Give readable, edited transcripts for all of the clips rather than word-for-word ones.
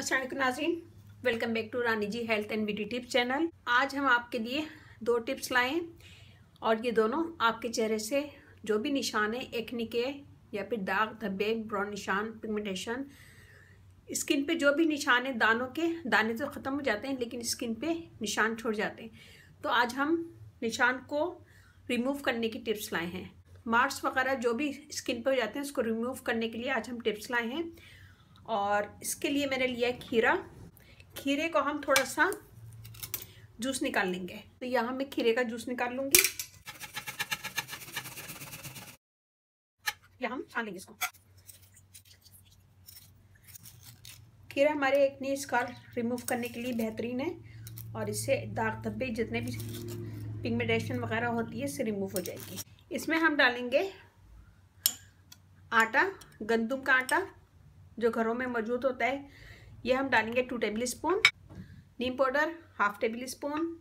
अस्सलाम वालेकुम नाज़रीन, welcome back to Rani ji health and beauty tips channel. आज हम आपके लिए दो टिप्स लाए हैं और ये दोनों आपके चेहरे से जो भी निशान है, एक्ने के या फिर दाग धब्बे, ब्राउन निशान, पिगमेंटेशन, स्किन पे जो भी निशान है, दानों के दाने तो ख़त्म हो जाते हैं लेकिन स्किन पे निशान छोड़ जाते हैं। तो आज हम निशान को रिमूव करने की टिप्स लाए हैं। मार्क्स वगैरह जो भी स्किन पे हो जाते हैं उसको रिमूव करने के लिए आज हम टिप्स लाए हैं। और इसके लिए मैंने लिया है खीरा। खीरे को हम थोड़ा सा जूस निकाल लेंगे। तो यहाँ मैं खीरे का जूस निकाल लूंगी। यहाँ हम छान लेंगे इसको। खीरा हमारे एक्ने स्कार रिमूव करने के लिए बेहतरीन है और इससे दाग धब्बे जितने भी पिगमेंटेशन वगैरह होती है इससे रिमूव हो जाएगी। इसमें हम डालेंगे आटा, गंदम का आटा जो घरों में मौजूद होता है, ये हम डालेंगे 2 टेबल स्पून। नीम पाउडर 1/2 टेबल स्पून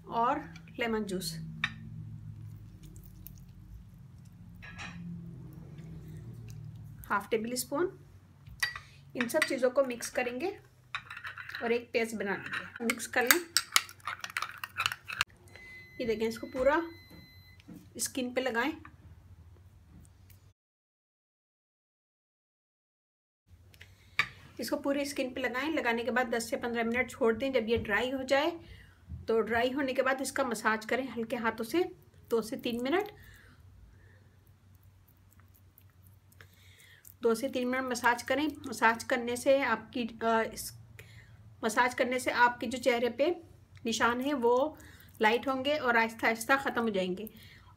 और लेमन जूस ½ टेबल स्पून। इन सब चीज़ों को मिक्स करेंगे और एक पेस्ट बना लेंगे। मिक्स कर लें। ये देखें, इसको पूरा स्किन पे लगाएं। इसको पूरी स्किन पे लगाएं। लगाने के बाद 10 से 15 मिनट छोड़ दें। जब ये ड्राई हो जाए तो ड्राई होने के बाद इसका मसाज करें हल्के हाथों से 2 से 3 मिनट। 2 से 3 मिनट मसाज करें। मसाज करने से आपके जो चेहरे पे निशान है वो लाइट होंगे और आहिस्ता आहिस्ता ख़त्म हो जाएंगे।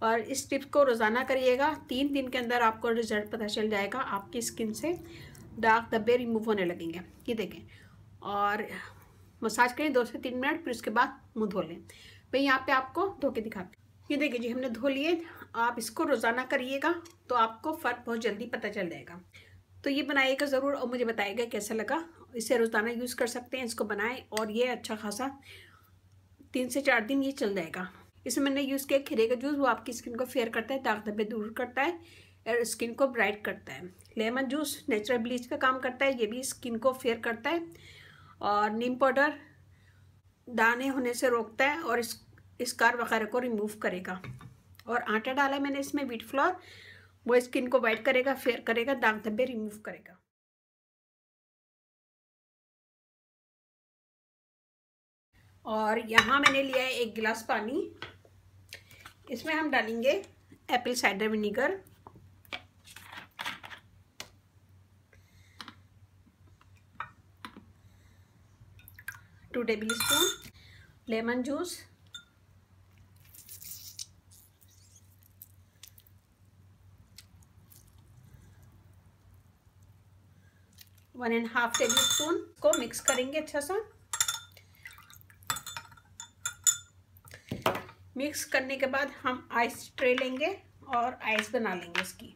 और इस टिप्स को रोज़ाना करिएगा। 3 दिन के अंदर आपको रिजल्ट पता चल जाएगा। आपकी स्किन से दाग धब्बे रिमूव होने लगेंगे। ये देखें, और मसाज करें 2 से 3 मिनट, फिर उसके बाद मुंह धो लें। मैं यहाँ पे आपको धो के दिखाती हूँ। ये देखिए जी, हमने धो लिए। आप इसको रोज़ाना करिएगा तो आपको फ़र्क बहुत जल्दी पता चल जाएगा। तो ये बनाइएगा ज़रूर और मुझे बताइएगा कैसा लगा। इसे रोज़ाना यूज़ कर सकते हैं। इसको बनाएं और ये अच्छा खासा 3 से 4 दिन ये चल जाएगा। इसमें मैंने यूज़ किया खीरे का जूस। वो आपकी स्किन को फेयर करता है, दाग धब्बे दूर करता है और स्किन को ब्राइट करता है। लेमन जूस नेचुरल ब्लीच का काम करता है, ये भी स्किन को फेयर करता है। और नीम पाउडर दाने होने से रोकता है और स्कार वगैरह को रिमूव करेगा। और आटा डाला है मैंने इसमें, व्हीट फ्लोर, वो स्किन को वाइट करेगा, फेयर करेगा, दाग धब्बे रिमूव करेगा। और यहाँ मैंने लिया है 1 गिलास पानी। इसमें हम डालेंगे Apple cider vinegar, 2 table spoon, lemon juice, 1½ table spoon को मिक्स करेंगे अच्छा सा। मिक्स करने के बाद हम आइस ट्रे लेंगे और आइस बना लेंगे इसकी।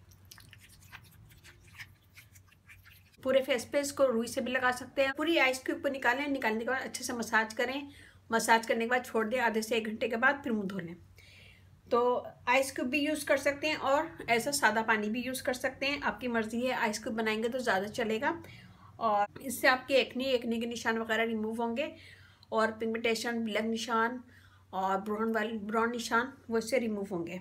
पूरे फेस पे इसको रुई से भी लगा सकते हैं। पूरी आइस के ऊपर निकालें। निकालने के बाद अच्छे से मसाज करें। मसाज करने के बाद छोड़ दें आधे से 1 घंटे के बाद, फिर मुंह धो लें। तो आइस क्यूब भी यूज़ कर सकते हैं और ऐसा सादा पानी भी यूज़ कर सकते हैं, आपकी मर्ज़ी है। आइस क्यूब बनाएंगे तो ज़्यादा चलेगा और इससे आपके एक्ने के निशान वगैरह रिमूव होंगे और पिगमेंटेशन, ब्लैक निशान और ब्राउन निशान वो इससे रिमूव होंगे।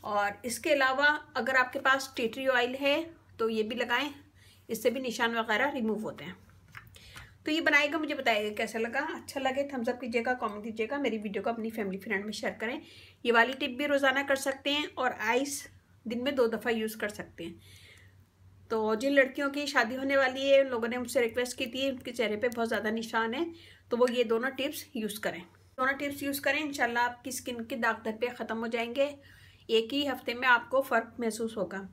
और इसके अलावा अगर आपके पास टी ट्री ऑयल है तो ये भी लगाएं, इससे भी निशान वगैरह रिमूव होते हैं। तो ये बनाएगा, मुझे बताइएगा कैसा लगा। अच्छा लगे थम्स अप कीजिएगा, कमेंट दीजिएगा। मेरी वीडियो को अपनी फैमिली फ्रेंड में शेयर करें। ये वाली टिप भी रोज़ाना कर सकते हैं और आइस दिन में 2 दफ़ा यूज़ कर सकते हैं। तो जिन लड़कियों की शादी होने वाली है, उन लोगों ने मुझसे रिक्वेस्ट की थी, उनके चेहरे पे बहुत ज़्यादा निशान है, तो वो ये दोनों टिप्स यूज़ करें। दोनों टिप्स यूज़ करें, इंशाल्लाह आपकी स्किन के दाग धब्बे ख़त्म हो जाएंगे। एक ही हफ्ते में आपको फ़र्क महसूस होगा।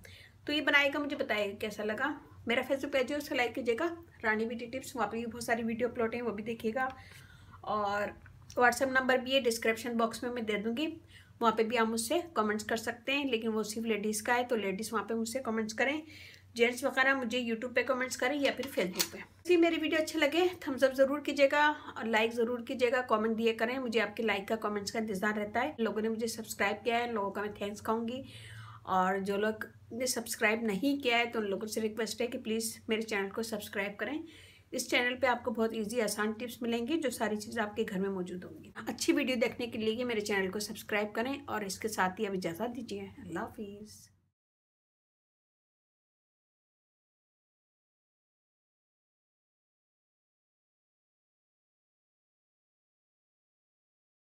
तो ये बनाएगा, मुझे बताइएगा कैसा लगा। मेरा फेसबुक पेज है, उसे लाइक कीजिएगा, रानी ब्यूटी टिप्स। वहाँ पर भी बहुत सारी वीडियो अपलोड हैं, वो भी देखिएगा। और व्हाट्सएप नंबर भी है, डिस्क्रिप्शन बॉक्स में मैं दे दूँगी। वहाँ पे भी आप मुझसे कमेंट्स कर सकते हैं, लेकिन वो सिर्फ लेडीज़ का है, तो लेडीज़ वहाँ पे मुझसे कमेंट्स करें। जेंट्स वगैरह मुझे यूट्यूब पे कमेंट्स करें या फिर फेसबुक पे। यदि मेरी वीडियो अच्छे लगे थम्स अप ज़रूर कीजिएगा और लाइक ज़रूर कीजिएगा, कमेंट दिए करें। मुझे आपके लाइक का, कमेंट्स का इंतज़ार रहता है। लोगों ने मुझे सब्सक्राइब किया है, लोगों का मैं थैंक्स कहूँगी। और जो लोग ने सब्सक्राइब नहीं किया है तो उन लोगों से रिक्वेस्ट है कि प्लीज़ मेरे चैनल को सब्सक्राइब करें। इस चैनल पे आपको बहुत इजी आसान टिप्स मिलेंगी जो सारी चीज़ आपके घर में मौजूद होंगी। अच्छी वीडियो देखने के लिए मेरे चैनल को सब्सक्राइब करें और इसके साथ ही अब इजाज़त दीजिए। अल्लाह हाफिज़।